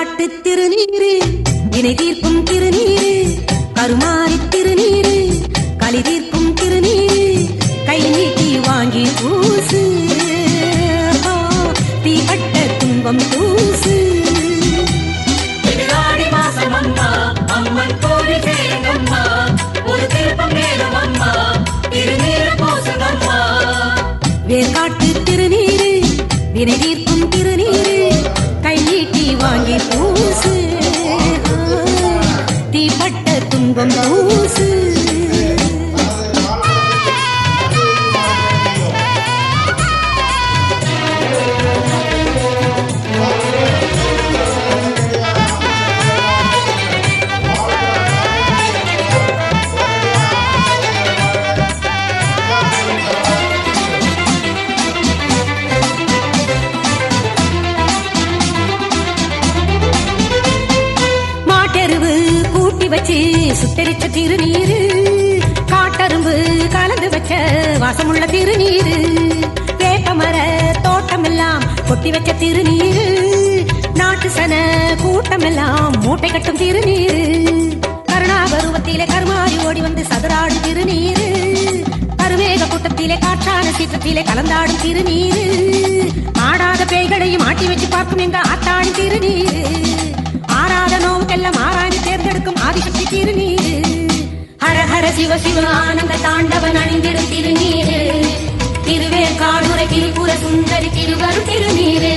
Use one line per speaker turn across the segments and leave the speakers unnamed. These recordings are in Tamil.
வேர்காட்டு திருநீரு வினை தீர்க்கும் திருநீரு கருமாறி திருநீரு களி தீர்க்கும் திருநீரு கை நீட்டி வாங்கி பூசு தீப்பட்ட துன்பம் தூசு வேர்காட்டு திருநீரு வினை தீர்க்கும் திருநீரு கை நீட்டி வாங்கி பூசு தீப்பட்ட துன்பம் பூசு வச்சு சுத்தரிச்ச திருநீரு காட்டரும்பு கலந்து வச்ச வாசமுள்ள திருநீரு வேப்பமர தோட்டமெல்லாம் கொட்டி வச்ச திருநீரு நாட்டு சன கூட்டமெல்லாம் மூட்டை கட்டும் திருநீரு கருணாபருவத்திலே கருமாறி ஓடி வந்து சதுராடு திருநீரு கருமேக கூட்டத்திலே காற்றான சீற்றத்திலே கலந்தாடும் திருநீரு ஆடாத பேய்களையும் ஆட்டி வச்சு பார்க்கும் எங்க ஆத்தாடி திருநீரு ஆராத நோவுக்கெல்லாம் ஆராய்ந்து தேர்ந்தெடுக்கும் ஆதிசக்தி திருநீரு ஹர ஹர சிவ சிவ ஆனந்த தாண்டவன் அணிந்திடும் திருநீரு திருவேற்காடுரை திரிபுர சுந்தரி திருவரும் திருநீரு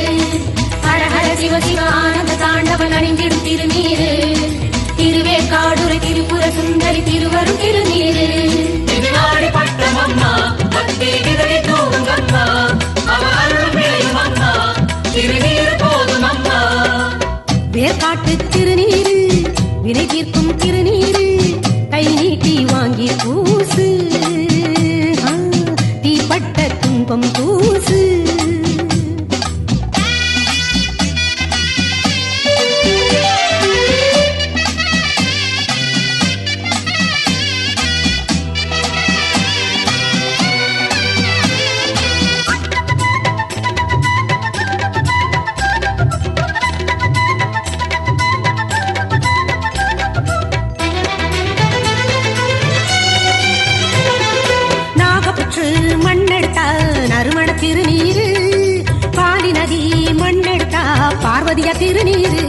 ஹர ஹர சிவ சிவ ஆனந்த தாண்டவன் அணிந்திடும் திருநீரு திருவேற்காடுரை திரிபுர சுந்தரி திருவரும் திருநீரு வேர்காட்டு திருநீரு வினை தீர்க்கும் திருநீரு கை நீட்டி வாங்கி பூசு தீப்பட்ட துன்பம் பூசு நறுமண திருநீரு பாலி நதி மண்ணெடுத்தா பார்வதியா திருநீரு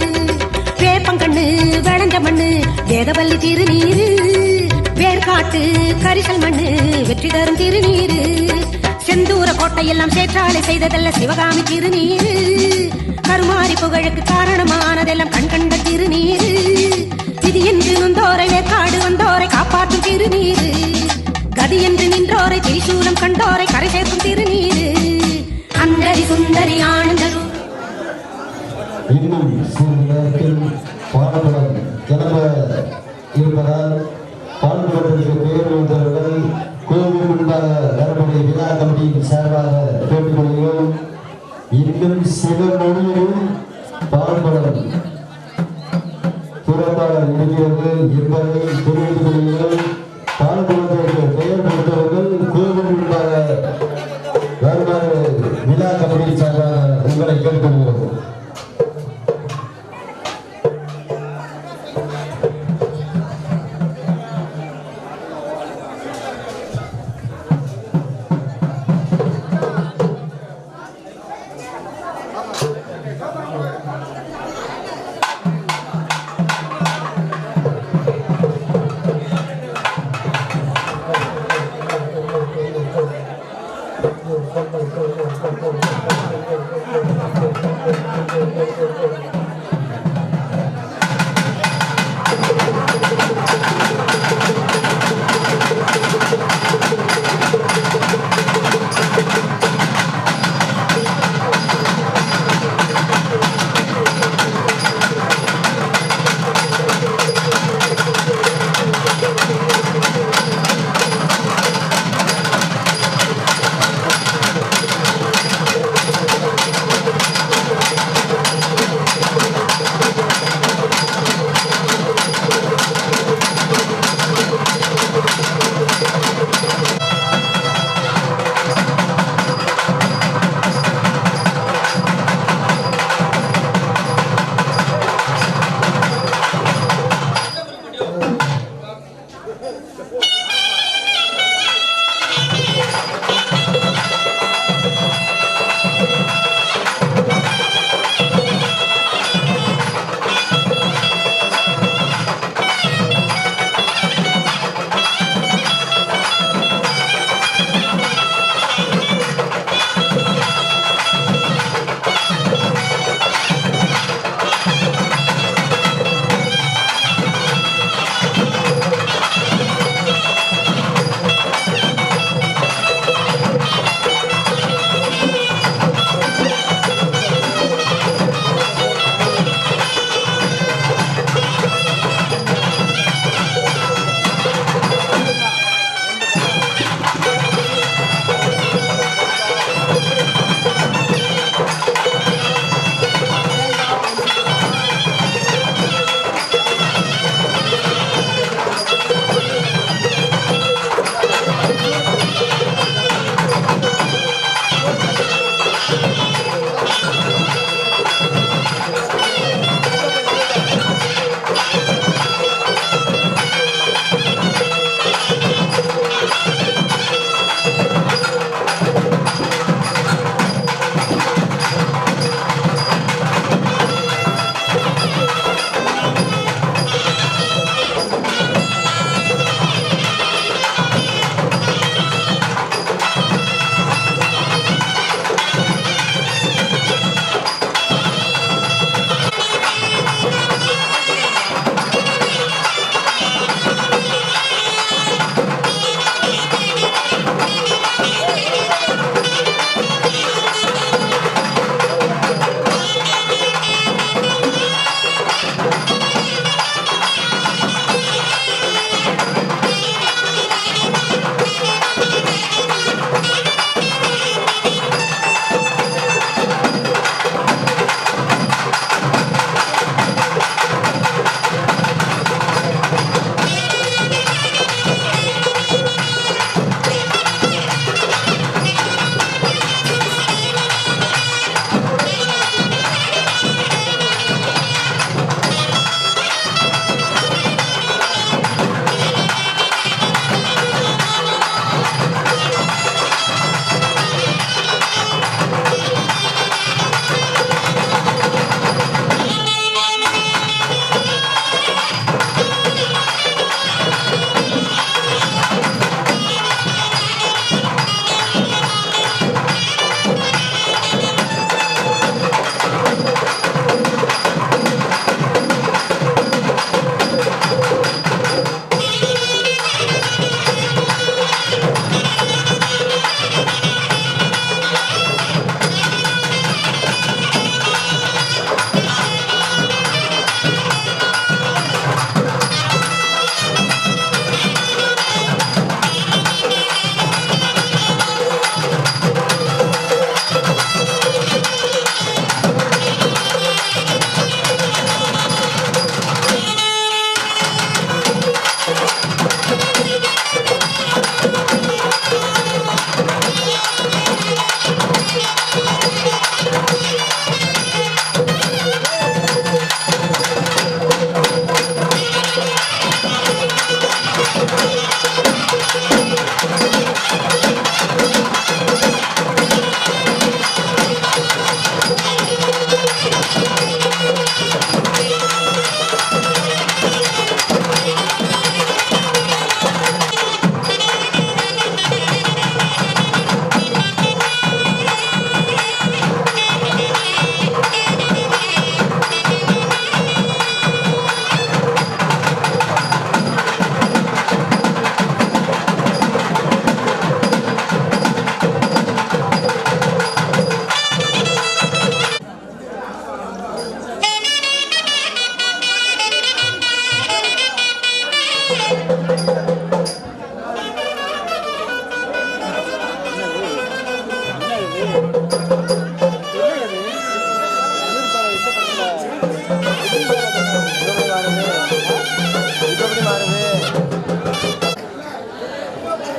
வேப்பங்கண்ணு வளஞ்ச மண்ணு வேதவல்லி திருநீரு வேர்காட்டு கரிசல் மண்ணு வெற்றி தரும் திருநீரு செந்தூர கோட்டையெல்லாம் சேற்றாலை செய்ததல்ல சிவகாமி திருநீரு கருமாரி புகழுக்கு காரணமானதெல்லாம் கண் கண்ட திருநீரு விதி என்று நொந்தோரை வேர்காடு வந்தோரை காப்பாற்றும் திருநீரு கதி என்று நின்றோரை திரிசூலம் கண்டோரை கரை சேர்க்கும் திருநீரு அந்தரி சுந்தரி ஆனந்தரு
இன்னும் சிறிது நேரத்தில் பாடுபடம் கிளம்ப இருப்பதால் பாடுபடத்திற்கு பெயர் வந்தவர்கள் கோவில் முன்பாக வரக்கூடிய விழா கமிட்டியின் சார்பாக கேட்டுக்கொள்கிறோம். இன்னும் சில மொழியிலும் பாடுபடம் புறப்பாடல் இருக்கிறது என்பதை தெரிவித்துக் கொள்கிறோம். பாடுபடுவதற்கு பெயர் கொடுத்தவர்கள் கோவில் முன்பாக வருமாறு விழா கமிட்டி சார்பாக உங்களை கேட்டுக்கொள்கிறோம்.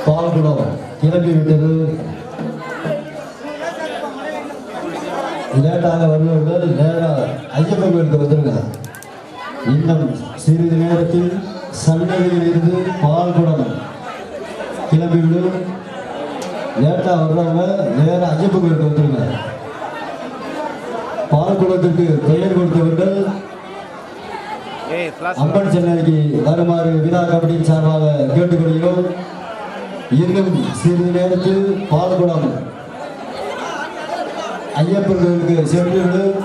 பால்குடம் கிளம்பி விட்டது. லேட்டாக வருவர்கள் நேராக ஐயப்பன் கோயிலுக்கு வந்துருங்க. இன்னும் சிறிது நேரத்தில் சன்னதியில் இருந்து பால் குடம் கிளம்பிவிடும். லேட்டா வர்றவங்க வேற ஐயப்ப கோயிலுக்கு வந்துருங்க. பால் குடத்திற்கு பெயர் கொடுத்தவர்கள் அம்மன் சென்னைக்கு வருமாறு விழா கமிட்டியின் சார்பாக கேட்டுக்கொள்கிறோம். இன்னும் சிறிது நேரத்தில் பால் குடம் ஐயப்பன் கோயிலுக்கு சென்றுவிடும்.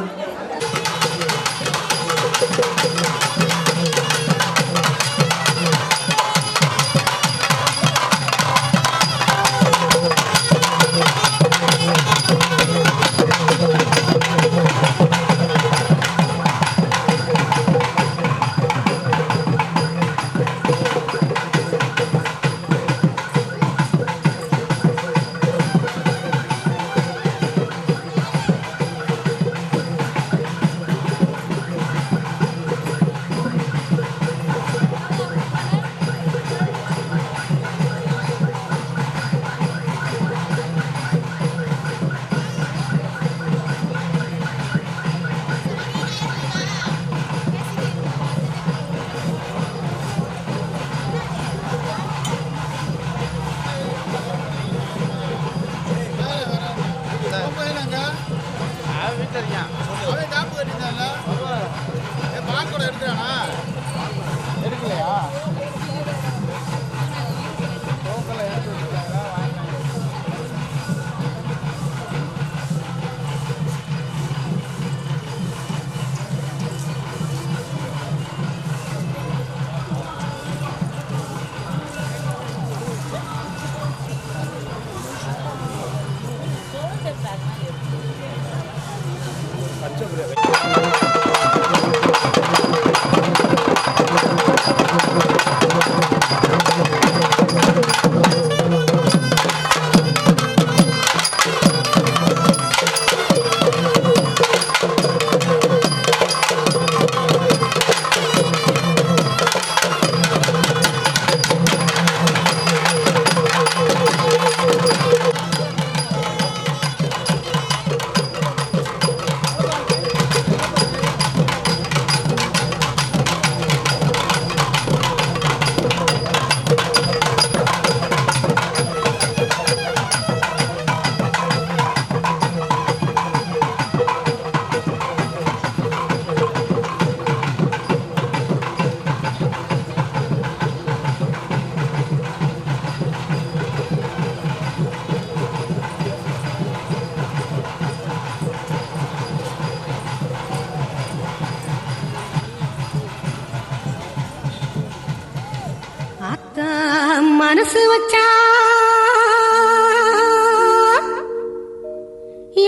மனசு வச்சா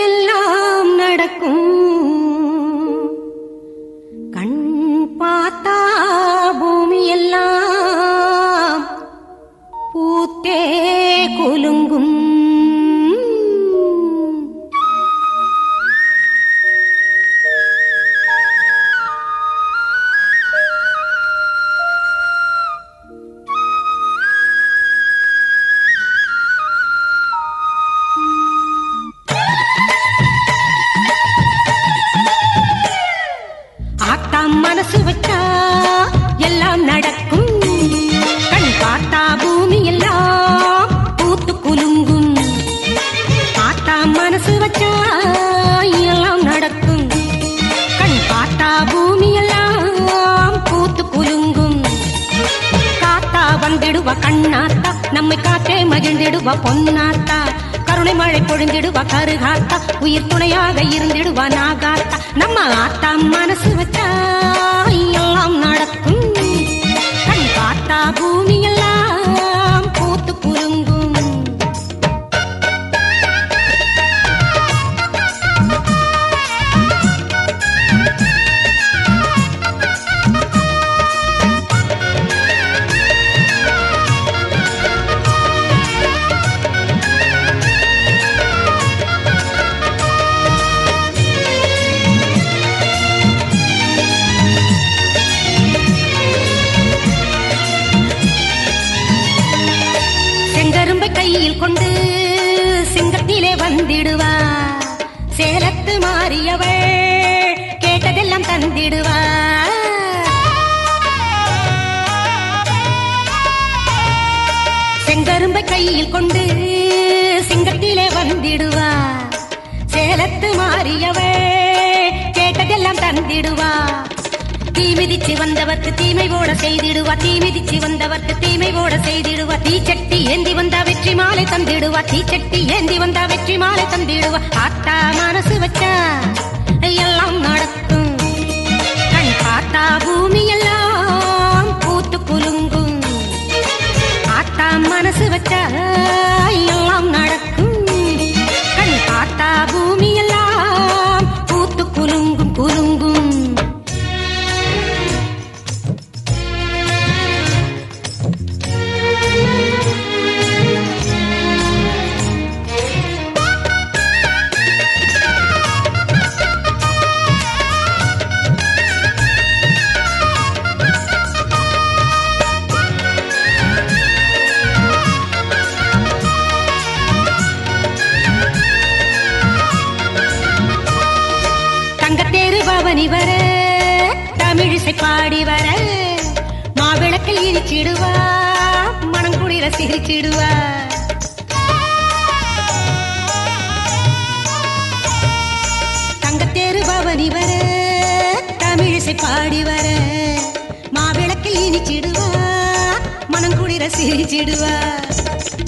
எல்லாம் நடக்கும். கண் பார்த்தா பூமி எல்லாம் பூத்தே குலுங்கும். மனசு வச்சா எல்லாம் நடக்கும். கண் பார்த்தா பூமி எல்லாம் பூத்து குலுங்கும். ஆத்தா மனசு வச்சா எல்லாம் நடக்கும். கண் பார்த்தா பூமி எல்லாம் பூத்து குலுங்கும். காத்தா வந்திடுவா கண்ணாத்தா, நம்மை காத்தே மகிழ்ந்திடுவா பொன்னாத்தா. கருணை மழை பொழிந்திடுவா கருகாத்தா, உயிர் துணையாக இருந்திடுவா நாகாத்தா. நம்ம ஆத்தா மனசு வச்சா எல்லாம் நடக்கும். கண் பார்த்தா பூமி எல்லாம் பூத்து குலுங்கும். கையில் கொண்டு சிங்கத்திலே வந்திடுவா. சேலத்து மாறியவள் கேட்டதெல்லாம் தந்திடுவா. கையில் கொண்டு சிங்கத்திலே வந்திடுவா சேலத்து மாறியவே கேட்டதெல்லாம் தந்திடுவா தீ மிதிச்சு வந்தவர்க்கு தீமை போட செய்திடுவா தீ மிதிச்சு வந்தவர்க்கு தீமை போட செய்திடுவா தீச்சட்டி ஏந்தி வந்தா வெற்றி மாலை தந்திடுவா தீச்சட்டி ஏந்தி வந்தா வெற்றி மாலை தந்திடுவா ஆத்தா மனசு வச்சா எல்லாம் நடக்கும் கண் பார்த்தா பூமி எல்லாம் பூத்து குலுங்கும் ஆத்தா மனசு வச்சா எல்லாம் நடக்கும் கண் பார்த்தா பூமி எல்லாம் பூத்து குலுங்கும் குலுங்கும் தங்கத்தேரு பவனி வர தமிழிசை பாடி வர மாவிளக்கில் இனிச்சிடுவா மணங்குடிர சிரிச்சிடுவா தங்கத்தேரு பவனி வர தமிழிசை பாடி வர மாவிளக்கில் இனிச்சிடுவா மணங்குடிர சிரிச்சிடுவா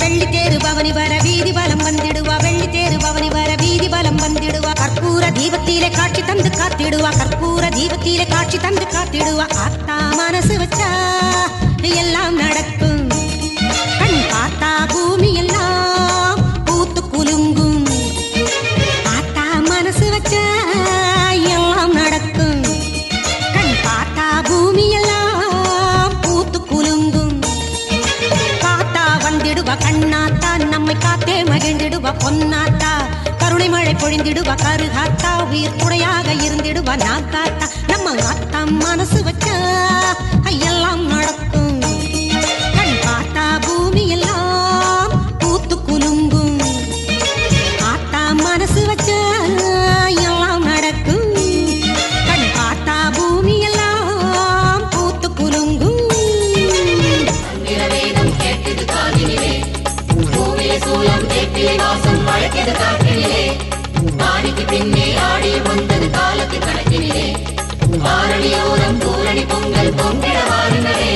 வெள்ளித்தேரு பவனி வர வீதி பலம் வந்திடுவா வெள்ளித்தேரு பவனி வர வீதி பலம் வந்திடுவா கற்பூர தீபத்திலே காட்சி தந்து காத்திடுவா கற்பூர தீபத்திலே காட்சி தந்து காத்திடுவா ஆத்தா மனசு வச்சா எல்லாம் நடக்கும் கண் பார்த்தா பூமி எல்லாம் பூத்து குலுங்கும் ஆத்தா மனசு வச்சா எல்லாம் நடக்கும் கண் பார்த்தா பூமி எல்லாம் பூத்து குலுங்கும் காத்தா வந்திடுவா கண்ணாத்தா நம்மை காத்தே மகிழ்ந்திடுவா பொன்னாத்தா கருணை மழை பொழிந்திடுவா கருகாத்தா உயிர் துணையாக இருந்திடுவா நாக்காத்தா நம்ம ஆத்தா மனசு வச்சா எல்லாம் நடக்கும் கண் பார்த்தா பூமி எல்லாம் பூத்து குலுங்கும் ஆத்தா மனசு வச்சா எல்லாம் நடக்கும் கண் பார்த்தா பூமி எல்லாம் பூத்து குலுங்கும்
வேதம் கேட்டது காதினிலே பூமியை சூலம் கேட்டிலே வாசம் வழக்கியது காற்றினிலே ஆடிக்கு பின்னே ஆடி வந்தது காலத்து கணக்கினிலே ஆரணியோரம் பூரணி பொங்கல் பொங்கிட வாருங்களே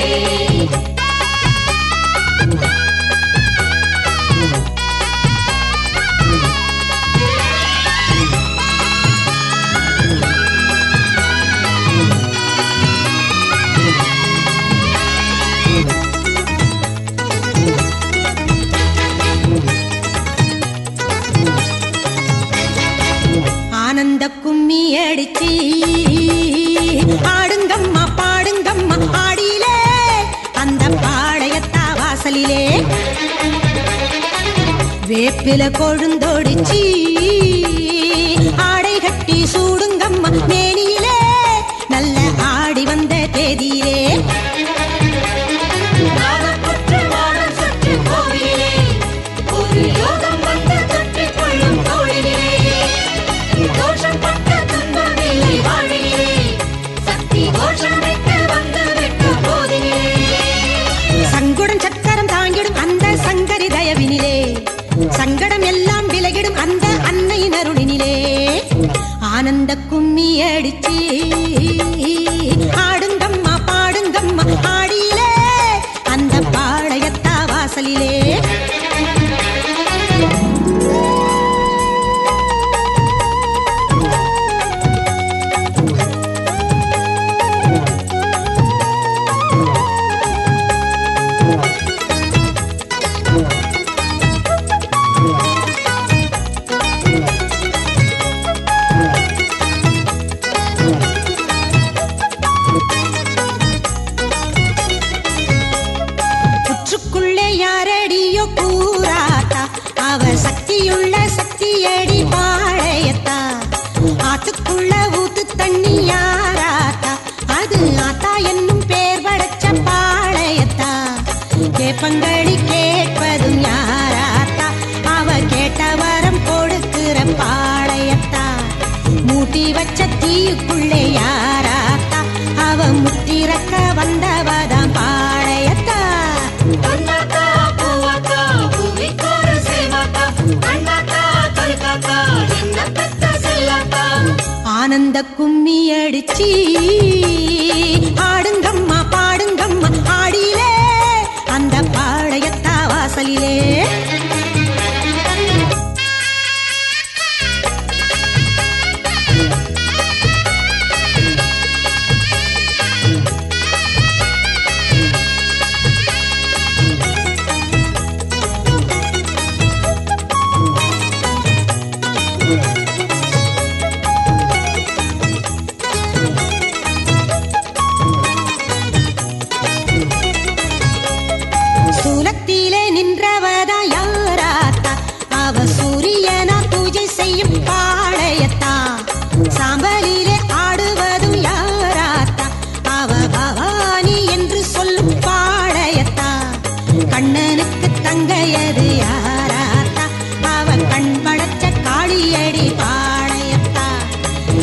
ஆனந்த கும்மி அடிச்சு ஆடுங்கம்மா பாடுங்கம்மா ஆடியிலே அந்த பாளையத்தா வாசலிலே வேப்பில கொழுந்தொடிச்சு ஆடை கட்டி சூடுங்கம்மா மேனியிலே நல்ல ஆடி வந்த தேதியிலே
ஒரு யோகம் வந்து தொற்றிக் கொள்ளும் தோழிலே தோஷம் பட்ட துன்பமில்லை வாழிலே சக்தி கோஷம் விட்டு வந்து விட்டு போதிலே
சங்குடன் சக்கரம் தாங்கிடும் அந்த சங்கரி தயவினிலே சங்கடம் எல்லாம் விலகிடும் அந்த அன்னையின் அருளினிலே ஆனந்த கும்மி அடிச்சு ஆடுங்கம்மா பாடுங்கம்மா ஆடியிலே அந்த பாளையத்தா வாசலிலே புற்றுக்குள்ளே யாரடியோ கூறாத்தா அவ சக்தியுள்ள சக்தியடி பாளையத்தா ஆத்துக்குள்ள ஊத்து தண்ணி யாராத்தா அது ஆத்தா என்னும் பேர் படைச்ச பாளையத்தா கேப்பங்களி கேட்பதும் யாராத்தா அவ கேட்ட வரம் கொடுக்கிற பாளையத்தா மூட்டி வச்ச தீயுக்குள்ளே யாராத்தா அவ முத்திறக்க வந்தவதான் பாளையத்தா
பொன்னாத்தா பூவாத்தா பூ
கும்மி அடிச்சி ஆடுங்கம்மா பாடுங்கம்மா ஆடியிலே அந்த பாளையத்தா வாசலிலே. சூலத்திலே நின்றவதா யாராத்தா, அவ சூரியனா பூஜை செய்யும் பாளையத்தா. சாம்பலிலே ஆடுவதும் யாராத்தா, அவ பவானி என்று சொல்லும் பாளையத்தா. கண்ணனுக்கு தங்கையது யாராத்தா, அவ கண் படைச்ச காளியடி பாளையத்தா.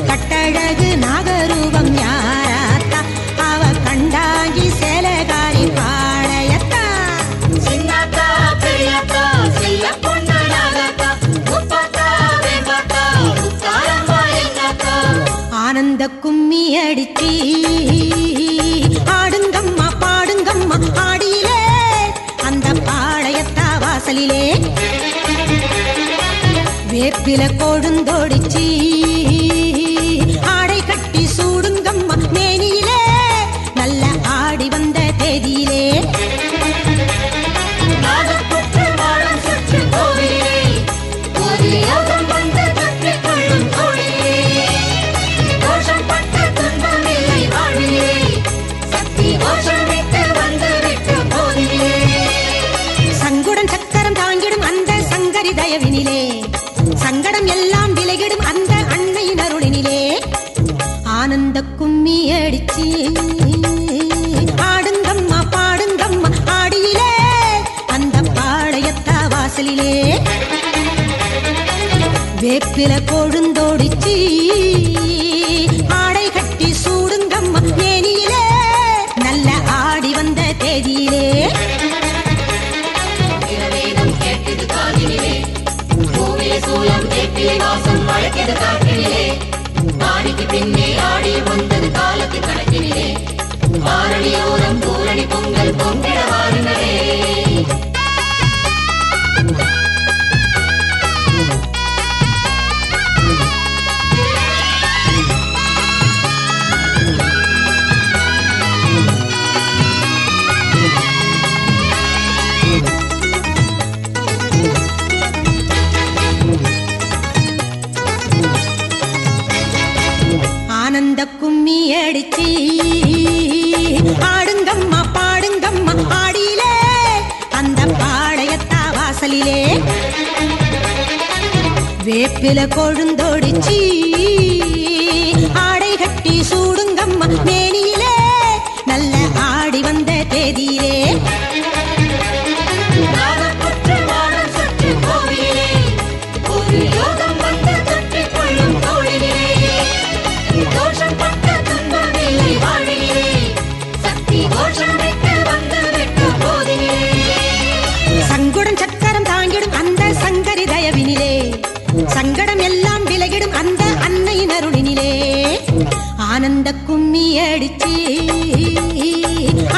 கட்டழகு நாகரூபம் யாராத்தா, அவ கண்டாங்கி சேலகாரி பாளையத்தா.
சின்னத்தா பெரியத்தா செல்ல பொண்ணு நாகத்தா முப்பத்தா வேம்பத்தா முத்தாரம்மா எங்கத்தா.
ஆனந்த கும்மி அடிச்சி ஆடுங்கம்மா பாடுங்கம்மா ஆடியிலே அந்த பாளையத்தா வாசலிலே. வேப்பில கொழுந்தோடிச்சி ஆடை கட்டி சூடுங்கம்மா மேனியிலே நல்ல ஆடி வந்த தேதியிலே.
நாகப்புற்று வாழும் சுற்று கோவிலே ஒரு யோகம் வந்து தொற்றிக் கொள்ளும் தோழிலே. தோஷம் பட்ட துன்பம் இல்லை வாழ்விலே சக்தி கோஷம் விட்டு வந்து விட்டு போதிலே.
சங்குடன் சக்கரம் தாங்கிடும் அந்த சங்கரி தயவினிலே சங்கடம் எல்லாம் விலகிடும் அந்த அன்னையின் அருளினிலே. ஆனந்த கும்மி அடிச்சி ஆடுங்கம்மா பாடுங்கம்மா ஆடியிலே அந்த பாளையத்தா வாசலிலே. வேப்பில கொழுந்தோடிச்சி ஆடை கட்டி சூடுங்கம்மா மேனியிலே நல்ல ஆடி வந்த தேதியிலே.
இரவேதம் கேட்டது காதினிலே பூவிலே சூலம் தேப்பிலை வாசம் வழக்கியது காற்றினிலே. ஆடிக்கு பின்னே ஆடி வந்தது காலத்து கணக்கினிலே. ஆரணியோரம் பூரணி பொங்கல் பொங்கிட வாருங்களே.
ஆனந்த கும்மி அடிச்சி ஆடுங்கம்மா பாடுங்கம்மா ஆடியிலே அந்த பாளையத்தா வாசலிலே. வேப்பில கொழுந்தோடிச்சி ஆடை கட்டி சூடுங்கம்மா மேனியிலே நல்ல ஆடி வந்த தேதியிலே.
நாகப்புற்று வாழும் சுற்று கோவிலே ஒரு யோகம் வந்து தொற்றிக் கொள்ளும் தோழிலே. தோஷம் பட்ட துன்பம் இல்லை வாழ்விலே சக்தி கோஷம் விட்டு வந்து விட்டு போதிலே.
சங்குடன் சக்கரம் தாங்கிடும் அந்த சங்கரி தயவினிலே சங்கடம் எல்லாம் விலகிடும் அந்த அன்னையின் அருளினிலே. ஆனந்த கும்மி அடிச்சி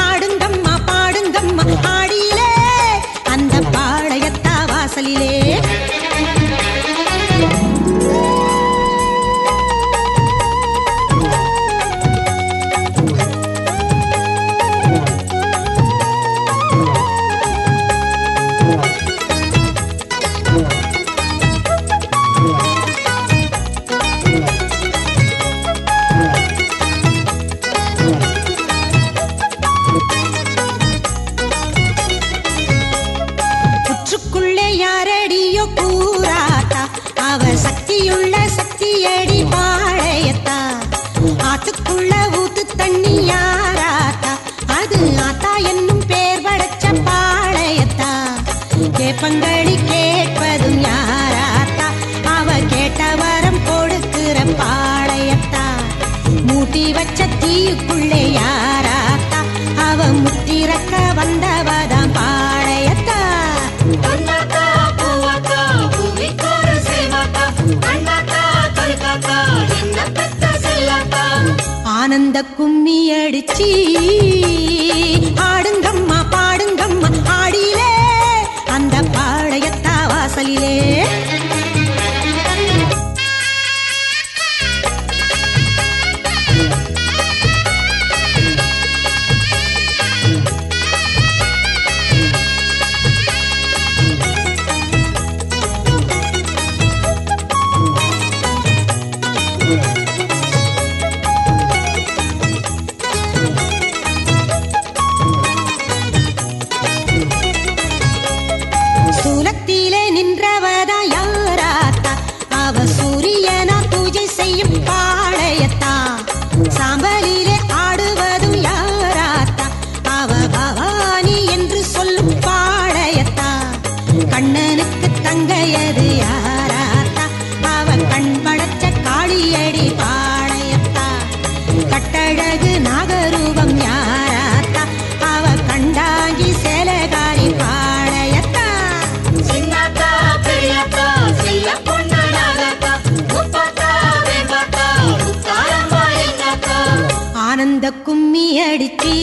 ஆடுங்கம்மா பாடுங்கம்மா ஆடியிலே அந்த பாளையத்தா வாசலிலே. புற்றுக்குள்ளே யாரடியோ கூறாத்தா, அவ சக்தியுள்ள சக்தியடி பாளையத்தா. ஆத்துக்குள்ள ஊத்து தண்ணி யாராத்தா, அது ஆத்தா என்னும் பேர் படைச்ச பாளையத்தா. கேப்பங்களி கேட்பதும் யாராத்தா, அவ கேட்ட வரம் கொடுக்கிற பாளையத்தா. மூட்டி வச்ச தீயுக்குள்ளே யாராத்தா, அவ முத்திறக்க வந்தவதான் பாளையத்தா.
அண்ணாத்தா பூவாத்தா பூவிக்கோரு சேவாத்தா. அண்ணாத்தா கருக்காத்தா என்ன பெத்த செல்ல
கும்மி அடிச்சி ஆடுங்கம்மா பாடுங்கம்மா ஆடியிலே அந்த பாளையத்தா வாசலிலே. சூலத்திலே நின்றவதா யாராத்தா, அவ சூரியனா பூஜை செய்யும் பாளையத்தா. சாம்பலிலே ஆடுவதும் யாராத்தா, அவ பவானி என்று சொல்லும் பாளையத்தா. கண்ணனுக்கு தங்கையது யாராத்தா, அவ கண் படைச்ச காளியடி பாளையத்தா. கட்டழகு நாகரூபம் யாராத்தா, அவ கண்டாங்கி சேலகாரி பாளையத்தா.
சின்னத்தா பெரியத்தா செல்ல பொண்ணு நாகத்தா முப்பத்தா வேம்பத்தா முத்தாரம்மா எங்கத்தா.
ஆனந்த கும்மி அடிச்சி